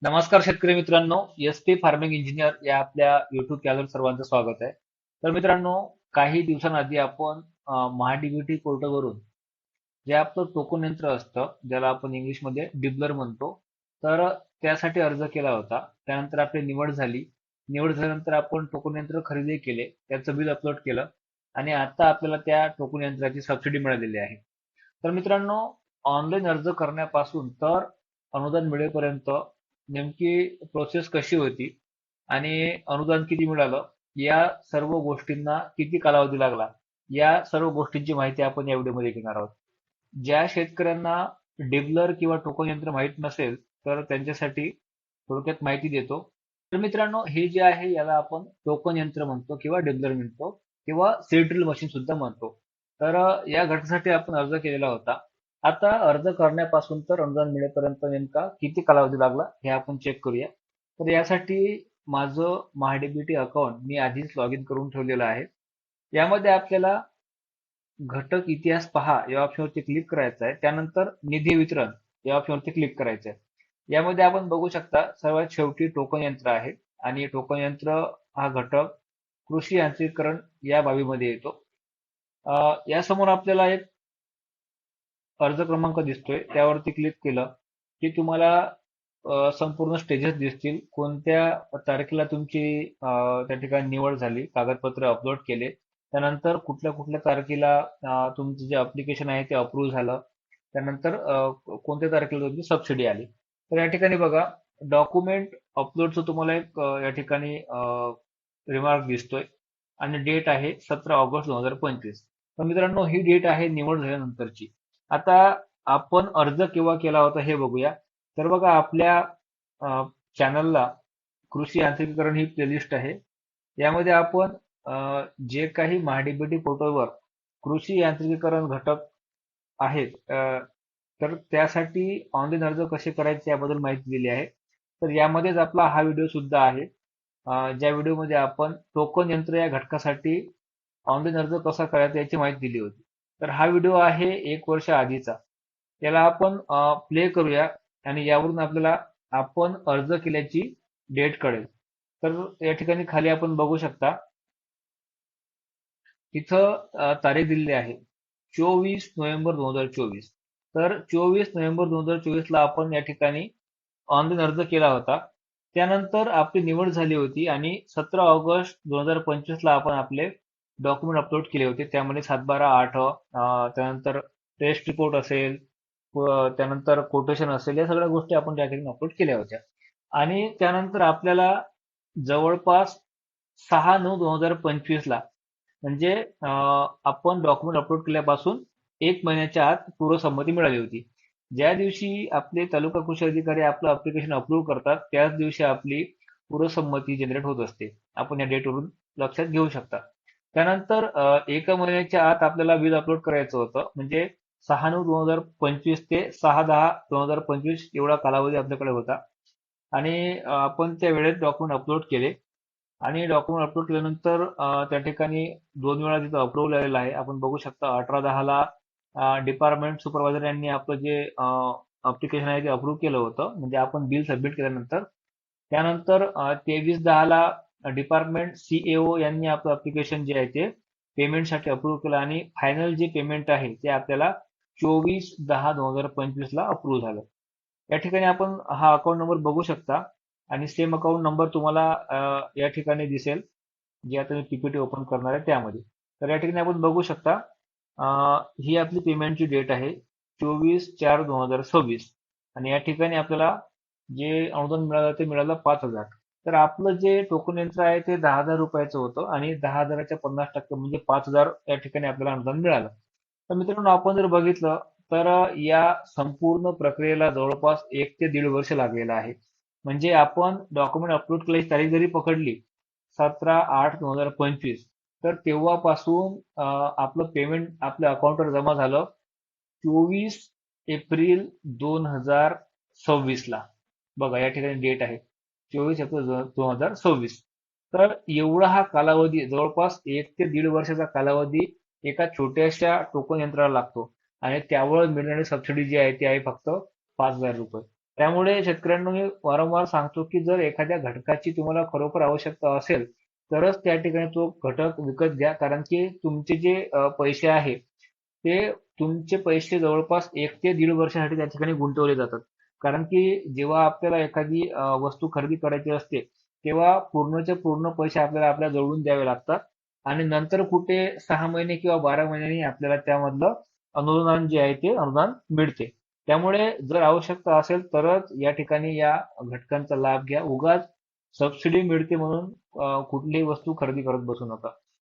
नमस्कार शेतकरी मित्रांनो, एस.पी. फार्मिंग इंजिनियर या आपल्या युट्यूब चॅनलवर सर्वांचं स्वागत आहे. तर मित्रांनो, काही दिवसांआधी आपण महाडीबीटी पोर्टलवरून जे आपलं टोकन यंत्र असतं, ज्याला आपण इंग्लिशमध्ये डिबलर म्हणतो, तर त्यासाठी अर्ज केला होता. त्यानंतर आपली निवड झाली. निवड झाल्यानंतर आपण टोकन यंत्र खरेदी केले, त्याचं बिल अपलोड केलं आणि आता आपल्याला त्या टोकन यंत्राची सबसिडी मिळालेली आहे. तर मित्रांनो, ऑनलाईन अर्ज करण्यापासून तर अनुदान मिळेपर्यंत नेमकी प्रोसेस कशी होती आणि अनुदान किती मिळालं, या सर्व गोष्टींना किती कालावधी लागला, या सर्व गोष्टींची माहिती आपण या व्हिडिओमध्ये घेणार आहोत. ज्या शेतकऱ्यांना डिबलर किंवा टोकन यंत्र माहीत नसेल, तर त्यांच्यासाठी थोडक्यात माहिती देतो. तर मित्रांनो, हे जे आहे याला आपण टोकन यंत्र म्हणतो किंवा डिबलर म्हणतो किंवा सीड ड्रिल मशीन सुद्धा म्हणतो. तर या घटकासाठी आपण अर्ज केलेला होता. आता अर्ज करण्यापासून तर अनुदान मिळेपर्यंत नेमका किती कालावधी लागला हे आपण चेक करूया. तर यासाठी माझं महाडीबीटी अकाउंट मी आधीच लॉग इन करून ठेवलेलं आहे. यामध्ये आपल्याला घटक इतिहास पहा या ऑप्शनवरती क्लिक करायचं आहे. त्यानंतर निधी वितरण या ऑप्शनवरती क्लिक करायचं आहे. यामध्ये आपण बघू शकता सर्वात शेवटी टोकन यंत्र आहे आणि टोकन यंत्र हा घटक कृषी यांत्रिकीकरण या बाबीमध्ये येतो. यासमोर आपल्याला एक अर्ज क्रमांक दिसतोय, त्यावरती क्लिक केलं की तुम्हाला संपूर्ण स्टेजेस दिसतील. कोणत्या तारखेला तुमची त्या ठिकाणी निवड झाली, कागदपत्र अपलोड केले, त्यानंतर कुठल्या कुठल्या तारखेला तुमचं जे अप्लिकेशन आहे ते अप्रूव्ह झालं, त्यानंतर कोणत्या तारखेला तुमची सबसिडी आली. तर या ठिकाणी बघा, डॉक्युमेंट अपलोडचं तुम्हाला एक या ठिकाणी रिमार्क दिसतोय आणि डेट आहे 17 ऑगस्ट 2025. तर मित्रांनो, ही डेट आहे निवड झाल्यानंतरची. आता आपण अर्ज केव्हा केला होता हे बघूया. तर बघा, आपल्या चॅनलला कृषी यांत्रिकीकरण ही प्लेलिस्ट आहे. यामध्ये आपण जे काही महाडीबीटी पोर्टलवर कृषी यांत्रिकीकरण घटक आहेत, तर त्यासाठी ऑनलाईन अर्ज कसे करायचे याबद्दल माहिती दिली आहे. तर यामध्येच आपला हा व्हिडिओ सुद्धा आहे, ज्या व्हिडिओमध्ये आपण टोकन यंत्र या घटकासाठी ऑनलाईन अर्ज कसा करायचा याची माहिती दिली होती. तर हा व्हिडिओ आहे 1 वर्ष आधीचा. याला आपण प्ले करूया आणि यावरून आपल्याला आपण अर्ज केल्याची डेट कळेल. तर या ठिकाणी खाली आपण बघू शकता, तिथं तारीख दिलेली आहे 24 नोव्हेंबर 2024. तर 24 नोव्हेंबर 2024 ला आपण या ठिकाणी ऑनलाईन अर्ज केला होता. त्यानंतर आपली निवड झाली होती आणि 17 ऑगस्ट 2025 ला आपण आपले डॉक्युमेंट अपलोड केले होते. त्यामध्ये 7/12/8, त्यानंतर टेस्ट रिपोर्ट असेल, त्यानंतर कोटेशन असेल, या सगळ्या गोष्टी आपण त्या ठिकाणी अपलोड केल्या होत्या. आणि त्यानंतर आपल्याला जवळपास 6/9/2025 ला, म्हणजे आपण डॉक्युमेंट अपलोड केल्यापासून 1 महिन्याच्या आत पूर्वसंमती मिळाली होती. ज्या दिवशी आपले तालुका कृषी अधिकारी आपलं अप्लिकेशन अप्रूव्ह करतात, त्याच दिवशी आपली पूर्वसंमती जनरेट होत असते. आपण या डेटवरून लक्षात घेऊ शकता. त्यानंतर 1 महिन्याच्या आत आपल्याला बिल अपलोड करायचं होतं. म्हणजे 6/9/2025 ते 6/10/2025 एवढा कालावधी आपल्याकडे होता. आणि आपण त्या वेळेत डॉक्युमेंट अपलोड केले आणि डॉक्युमेंट अपलोड केल्यानंतर त्या ठिकाणी 2 वेळा तिथं अप्रूव्हल आलेलं आहे. आपण बघू शकता 18/10 डिपार्टमेंट सुपरवायझर यांनी आपलं जे अप्लिकेशन आहे ते अप्रूव्ह केलं होतं, म्हणजे आपण बिल सबमिट केल्यानंतर. त्यानंतर 23/10 डिपार्टमेंट सीएओ यांनी आपलं अप्लिकेशन जे आहे ते पेमेंटसाठी अप्रूव्ह केलं आणि फायनल जे पेमेंट आहे ते आपल्याला 24/10/2025 ला अप्रूव्ह झालं. या ठिकाणी आपण हा अकाउंट नंबर बघू शकता आणि सेम अकाउंट नंबर तुम्हाला या ठिकाणी दिसेल, जे आता मी पीपीटी ओपन करणार आहे त्यामध्ये. तर या ठिकाणी आपण बघू शकता, ही आपली पेमेंटची डेट आहे 24/4/2026 आणि या ठिकाणी आपल्याला जे अनुदान मिळालं ते मिळालं 5,000. तर आपलं जे टोकन यंत्र आहे ते 10,000 रुपयाचं होतं आणि 10,000च्या 50% म्हणजे 5,000 या ठिकाणी आपल्याला अनुदान मिळालं. तर मित्रांनो, आपण जर बघितलं तर या संपूर्ण प्रक्रियेला जवळपास 1 ते 1.5 वर्ष लागलेलं आहे. म्हणजे आपण डॉक्युमेंट अपलोड केल्याची तारीख जरी पकडली 17/8/2025, तर तेव्हापासून आपलं पेमेंट आपल्या अकाउंटवर जमा झालं 24 एप्रिल 2026 ला. बघा, या ठिकाणी डेट आहे 24 एप्रिल 2026. तर एवढा हा कालावधी, जवळपास 1 ते 1.5 वर्षाचा कालावधी एका छोट्याशा टोकन यंत्राला लागतो आणि त्यावर मिळणारी सबसिडी जी आहे ती आहे फक्त 5,000 रुपये. त्यामुळे शेतकऱ्यांना मी वारंवार सांगतो की जर एखाद्या घटकाची तुम्हाला खरोखर आवश्यकता असेल तरच त्या ठिकाणी तो घटक विकत घ्या. कारण की तुमचे जे पैसे आहे ते तुमचे पैसे जवळपास 1 ते 1.5 वर्षासाठी त्या ठिकाणी गुंतवले जातात. कारण की जेव्हा आपल्याला एखादी वस्तू खरेदी करायची असते तेव्हा पूर्णच्या पूर्ण पैसे आपल्याला आपल्या जवळून द्यावे लागतात आणि नंतर कुठे 6 महिने किंवा 12 महिन्यांनी आपल्याला त्यामधलं अनुदान जे आहे ते अनुदान मिळते. त्यामुळे जर आवश्यकता असेल तरच या ठिकाणी या घटकांचा लाभ घ्या. उगाच सबसिडी मिळते म्हणून कुठलीही वस्तू खरेदी करत बसू नका.